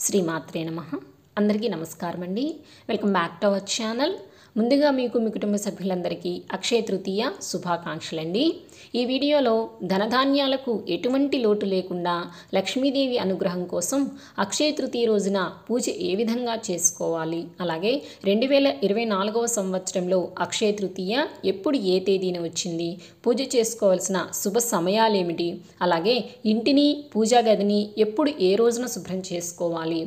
శ్రీమాత్రే నమః. అందరికీ నమస్కారం అండి. Welcome back to our channel. ముందుగా మీ కుటుంబ సభ్యులందరికీ అక్షయ తృతీయ శుభాకాంక్షలండి. ఈ వీడియోలో ధనధాన్యాలకు ఎటువంటి లోటు లేకుండా లక్ష్మీదేవి అనుగ్రహం కోసం అక్షయ తృతీయ రోజున పూజ ఏ విధంగా చేసుకోవాలి, అలాగే 2024వ సంవత్సరంలో అక్షయ తృతీయ ఎప్పుడు ఏ తేదీన వచ్చింది, పూజ చేసుకోవాల్సిన శుభ సమయాలేమిటి, అలాగే ఇంటిని పూజా గదిని ఎప్పుడు ఏ రోజున శుభ్రం చేసుకోవాలి,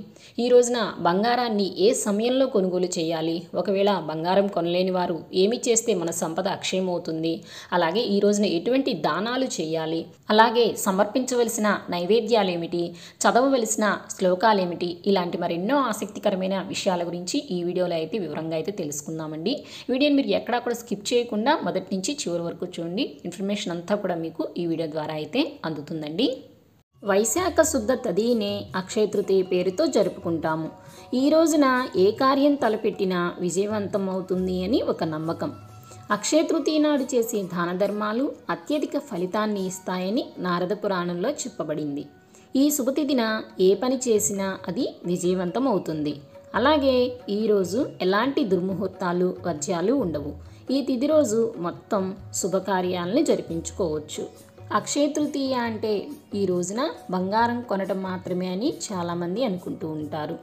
ఈ రోజున బంగారాన్ని ఏ సమయంలో కొనుగోలు చేయాలి, ఒకవేళ బంగారం కొనలేని వారు ఏమి చేస్తే మన సంపద అక్షయమవుతుంది, అలాగే ఈ రోజున ఎటువంటి దానాలు చేయాలి, అలాగే సమర్పించవలసిన నైవేద్యాలేమిటి, చదవవలసిన శ్లోకాలేమిటి, ఇలాంటి మరెన్నో ఆసక్తికరమైన విషయాల గురించి ఈ వీడియోలో అయితే వివరంగా అయితే తెలుసుకుందామండి. వీడియోని మీరు ఎక్కడా కూడా స్కిప్ చేయకుండా మొదటి నుంచి చివరి వరకు చూడండి. ఇన్ఫర్మేషన్ అంతా కూడా మీకు ఈ వీడియో ద్వారా అయితే అందుతుందండి. వైశాఖ శుద్ధ తదినే అక్షయ తృతీయ పేరుతో జరుపుకుంటాము. ఈ రోజున ఏ కార్యం తలపెట్టినా విజయవంతం అవుతుంది అని ఒక నమ్మకం. అక్షయ తృతీయ నాడు చేసే దాన ధర్మాలు అత్యధిక ఫలితాన్ని ఇస్తాయని నారద పురాణంలో చెప్పబడింది. ఈ శుభతిథిన ఏ పని చేసినా అది విజయవంతం అవుతుంది. అలాగే ఈరోజు ఎలాంటి దుర్ముహూర్తాలు వర్జ్యాలు ఉండవు. ఈ తిథి రోజు మొత్తం శుభకార్యాలను జరిపించుకోవచ్చు. అక్షయ తృతీయ అంటే ఈ రోజున బంగారం కొనటం మాత్రమే అని చాలామంది అనుకుంటూ ఉంటారు.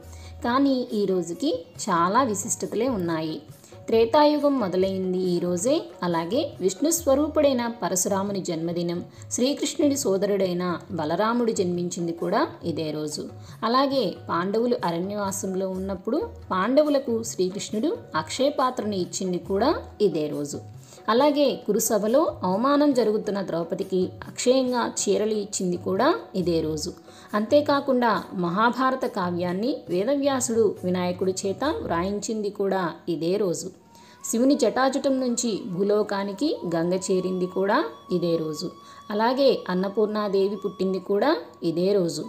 కానీ ఈ రోజుకి చాలా విశిష్టతలే ఉన్నాయి. త్రేతాయుగం మొదలైంది ఈ రోజే. అలాగే విష్ణు స్వరూపుడైన పరశురాముని జన్మదినం, శ్రీకృష్ణుడి సోదరుడైన బలరాముడు జన్మించింది కూడా ఇదే రోజు. అలాగే పాండవులు అరణ్యవాసంలో ఉన్నప్పుడు పాండవులకు శ్రీకృష్ణుడు అక్షయ పాత్రను ఇచ్చింది కూడా ఇదే రోజు. అలాగే కురుసభలో అవమానం జరుగుతున్న ద్రౌపదికి అక్షయంగా చీరలు ఇచ్చింది కూడా ఇదే రోజు. అంతేకాకుండా మహాభారత కావ్యాన్ని వేదవ్యాసుడు వినాయకుడి చేత వ్రాయించింది కూడా ఇదే రోజు. శివుని జటాజుటం నుంచి భూలోకానికి గంగ చేరింది కూడా ఇదే రోజు. అలాగే అన్నపూర్ణాదేవి పుట్టింది కూడా ఇదే రోజు.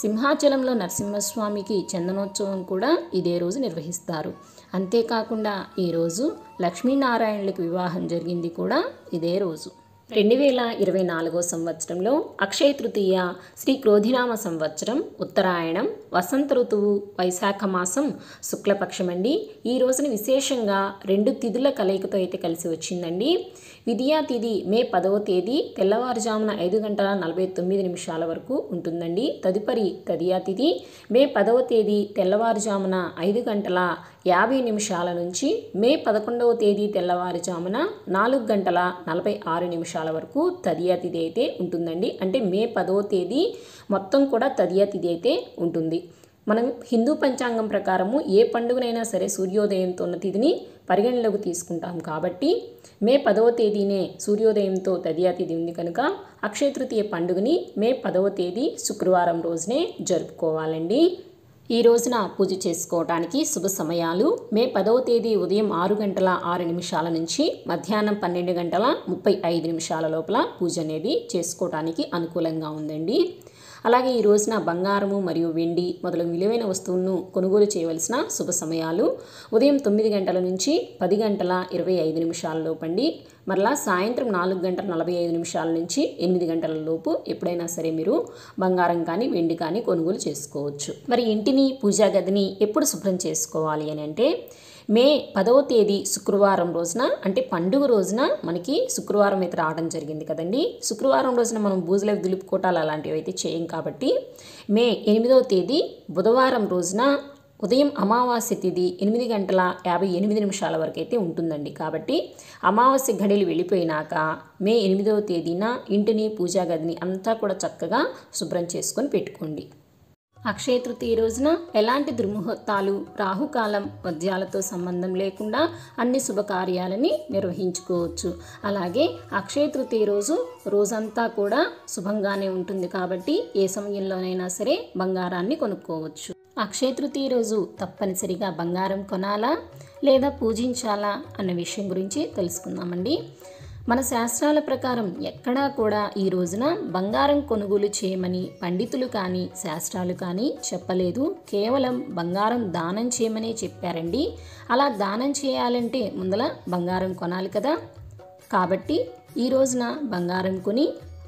సింహాచలంలో నరసింహస్వామికి చందనోత్సవం కూడా ఇదే రోజు నిర్వహిస్తారు. అంతేకాకుండా ఈరోజు లక్ష్మీనారాయణులకు వివాహం జరిగింది కూడా ఇదే రోజు. 2024వ సంవత్సరంలో అక్షయ తృతీయ శ్రీ క్రోధినామ సంవత్సరం ఉత్తరాయణం వసంత ఋతువు వైశాఖ మాసం శుక్లపక్షం అండి. ఈ రోజున విశేషంగా 2 తిథుల కలయికతో అయితే కలిసి వచ్చిందండి. విద్యా తిథి మే 10వ తేదీ తెల్లవారుజామున 5:49 వరకు ఉంటుందండి. తదుపరి తదియా తిథి మే 10వ తేదీ తెల్లవారుజామున 5:50 నుంచి మే 11వ తేదీ తెల్లవారుజామున 4:46 వరకు తదియా తిథి అయితే ఉంటుందండి. అంటే మే 10వ తేదీ మొత్తం కూడా తదియా తిథి అయితే ఉంటుంది. మనం హిందూ పంచాంగం ప్రకారము ఏ పండుగనైనా సరే సూర్యోదయంతో ఉన్న తిథిని పరిగణలోకి తీసుకుంటాం కాబట్టి మే 10వ తేదీనే సూర్యోదయంతో తదియా తిథి ఉంది కనుక అక్షయ తృతీయ పండుగని మే 10వ తేదీ శుక్రవారం రోజునే జరుపుకోవాలండి. ఈ రోజున పూజ చేసుకోవడానికి శుభ సమయాలు మే 10వ తేదీ ఉదయం 6:06 నుంచి మధ్యాహ్నం 12:35 లోపల పూజ అనేది చేసుకోవడానికి అనుకూలంగా ఉందండి. అలాగే ఈ రోజున బంగారము మరియు వెండి మొదలగు విలువైన వస్తువులను కొనుగోలు చేయవలసిన శుభ సమయాలు ఉదయం 9 గంటల నుంచి 10:25 లోపండి. మరలా సాయంత్రం 4:45 నుంచి 8 గంటల లోపు ఎప్పుడైనా సరే మీరు బంగారం కానీ వెండి కానీ కొనుగోలు చేసుకోవచ్చు. మరి ఇంటిని పూజా గదిని ఎప్పుడు శుభ్రం చేసుకోవాలి అని అంటే మే 10వ తేదీ శుక్రవారం రోజున, అంటే పండుగ రోజున మనకి శుక్రవారం అయితే రావడం జరిగింది కదండి. శుక్రవారం రోజున మనం బూజులు దులుపుకోవటాలు అలాంటివి అయితే చేయం కాబట్టి మే 8వ తేదీ బుధవారం రోజున ఉదయం అమావాస్య తిథి 8:58 వరకు అయితే ఉంటుందండి. కాబట్టి అమావాస్య ఘడియలు వెళ్ళిపోయినాక మే 8వ తేదీన ఇంటిని పూజా గదిని అంతా కూడా చక్కగా శుభ్రం చేసుకొని పెట్టుకోండి. అక్షయ తృతీయ రోజున ఎలాంటి దుర్ముహూర్తాలు రాహుకాలం వర్జ్యాలతో సంబంధం లేకుండా అన్ని శుభకార్యాలని నిర్వహించుకోవచ్చు. అలాగే అక్షయ తృతీయ రోజంతా కూడా శుభంగానే ఉంటుంది కాబట్టి ఏ సమయంలోనైనా సరే బంగారాన్ని కొనుక్కోవచ్చు. అక్షయ తృతీయ రోజు తప్పనిసరిగా బంగారం కొనాలా లేదా పూజించాలా అన్న విషయం గురించి తెలుసుకుందామండి. మన శాస్త్రాల ప్రకారం ఎక్కడా కూడా ఈ రోజున బంగారం కొనుగోలు చేయమని పండితులు కానీ శాస్త్రాలు కానీ చెప్పలేదు. కేవలం బంగారం దానం చేయమనే చెప్పారండి. అలా దానం చేయాలంటే ముందల బంగారం కొనాలి కదా. కాబట్టి ఈ రోజున బంగారం కొని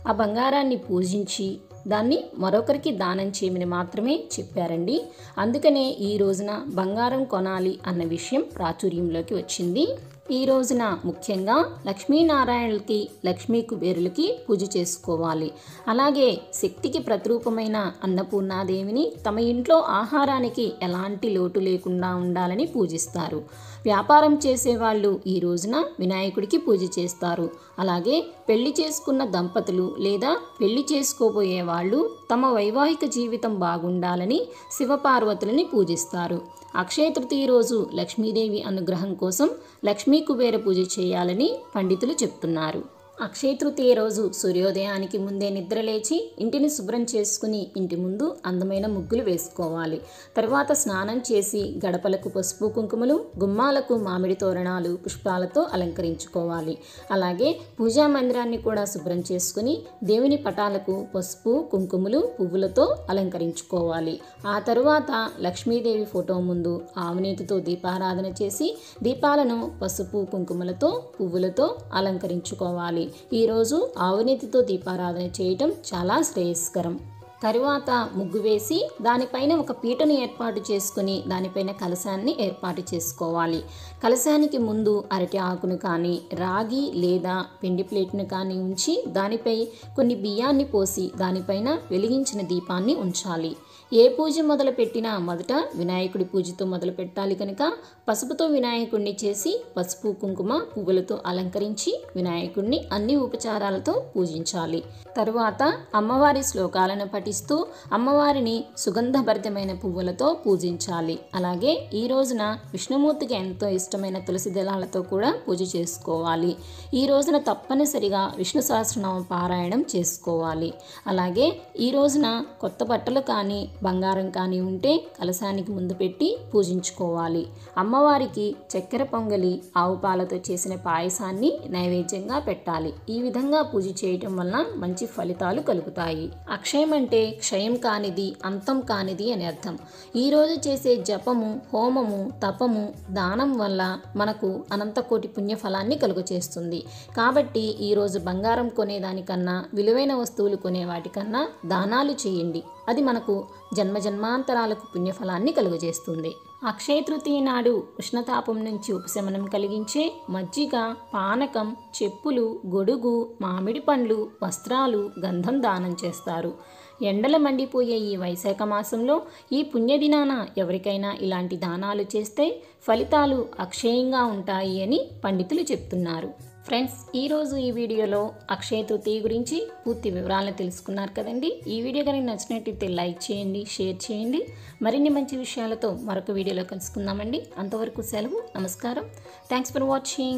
ఆ బంగారాన్ని పూజించి దాన్ని మరొకరికి దానం చేయమని మాత్రమే చెప్పారండి. అందుకనే ఈ రోజున బంగారం కొనాలి అన్న విషయం ప్రాచుర్యంలోకి వచ్చింది. ఈ రోజున ముఖ్యంగా లక్ష్మీనారాయణులకి, లక్ష్మీ కుబేరులకి పూజ చేసుకోవాలి. అలాగే శక్తికి ప్రతిరూపమైన అన్నపూర్ణాదేవిని తమ ఇంట్లో ఆహారానికి ఎలాంటి లోటు లేకుండా ఉండాలని పూజిస్తారు. వ్యాపారం చేసేవాళ్ళు ఈ రోజున వినాయకుడికి పూజ చేస్తారు. అలాగే పెళ్లి చేసుకున్న దంపతులు లేదా పెళ్లి చేసుకోబోయే వాళ్ళు తమ వైవాహిక జీవితం బాగుండాలని శివపార్వతులని పూజిస్తారు. అక్షయ తృతీయ రోజు లక్ష్మీదేవి అనుగ్రహం కోసం లక్ష్మీ కుబేర పూజ చేయాలని పండితులు చెప్తున్నారు. అక్షయ తృతీయ రోజు సూర్యోదయానికి ముందే నిద్రలేచి ఇంటిని శుభ్రం చేసుకుని ఇంటి ముందు అందమైన ముగ్గులు వేసుకోవాలి. తర్వాత స్నానం చేసి గడపలకు పసుపు కుంకుమలు, గుమ్మాలకు మామిడి తోరణాలు పుష్పాలతో అలంకరించుకోవాలి. అలాగే పూజా మందిరాన్ని కూడా శుభ్రం చేసుకుని దేవుని పటాలకు పసుపు కుంకుమలు పువ్వులతో అలంకరించుకోవాలి. ఆ తరువాత లక్ష్మీదేవి ఫోటో ముందు ఆవునేతితో దీపారాధన చేసి దీపాలను పసుపు కుంకుమలతో పువ్వులతో అలంకరించుకోవాలి. ఈరోజు ఆవునేతితో దీపారాధన చేయటం చాలా శ్రేయస్కరం. తరువాత ముగ్గు వేసి దానిపైన ఒక పీటను ఏర్పాటు చేసుకుని దానిపైన కలశాన్ని ఏర్పాటు చేసుకోవాలి. కలశానికి ముందు అరటి ఆకును కానీ రాగి లేదా పిండి ప్లేట్ను కానీ ఉంచి దానిపై కొన్ని బియ్యాన్ని పోసి దానిపైన వెలిగించిన దీపాన్ని ఉంచాలి. ఏ పూజ మొదలు పెట్టినా మొదట వినాయకుడి పూజతో మొదలు పెట్టాలి కనుక పసుపుతో వినాయకుడిని చేసి పసుపు కుంకుమ పువ్వులతో అలంకరించి వినాయకుడిని అన్ని ఉపచారాలతో పూజించాలి. తరువాత అమ్మవారి శ్లోకాలను పఠిస్తూ అమ్మవారిని సుగంధభరితమైన పువ్వులతో పూజించాలి. అలాగే ఈ రోజున విష్ణుమూర్తికి ఎంతో ఇష్టమైన తులసి దళాలతో కూడా పూజ చేసుకోవాలి. ఈ రోజున తప్పనిసరిగా విష్ణు సహస్రనామ పారాయణం చేసుకోవాలి. అలాగే ఈ రోజున కొత్త బట్టలు కానీ బంగారం కానీ ఉంటే కలశానికి ముందు పెట్టి పూజించుకోవాలి. అమ్మవారికి చక్కెర పొంగలి, ఆవు పాలతో చేసిన పాయసాన్ని నైవేద్యంగా పెట్టాలి. ఈ విధంగా పూజ చేయటం వలన మంచి ఫలితాలు కలుగుతాయి. అక్షయం అంటే క్షయం కానిది, అంతం కానిది అని అర్థం. ఈరోజు చేసే జపము, హోమము, తపము, దానం వల్ల మనకు అనంతకోటి పుణ్యఫలాన్ని కలుగచేస్తుంది. కాబట్టి ఈరోజు బంగారం కొనేదానికన్నా, విలువైన వస్తువులు కొనే వాటికన్నా దానాలు చేయండి. అది మనకు జన్మజన్మాంతరాలకు పుణ్యఫలాన్ని కలుగజేస్తుంది. అక్షయ తృతీయ నాడు ఉష్ణతాపం నుంచి ఉపశమనం కలిగించే మజ్జిగ, పానకం, చెప్పులు, గొడుగు, మామిడి పండ్లు, వస్త్రాలు, గంధం దానం చేస్తారు. ఎండలు మండిపోయే ఈ వైశాఖ మాసంలో ఈ పుణ్యదినాన ఎవరికైనా ఇలాంటి దానాలు చేస్తే ఫలితాలు అక్షయంగా ఉంటాయి అని పండితులు చెప్తున్నారు. ఫ్రెండ్స్, ఈరోజు ఈ వీడియోలో అక్షయ తృతీయ గురించి పూర్తి వివరాలను తెలుసుకున్నారు కదండి. ఈ వీడియో కనుక నచ్చినట్లయితే లైక్ చేయండి, షేర్ చేయండి. మరిన్ని మంచి విషయాలతో మరొక వీడియోలో కలుసుకుందామండి. అంతవరకు సెలవు. నమస్కారం. Thanks for watching.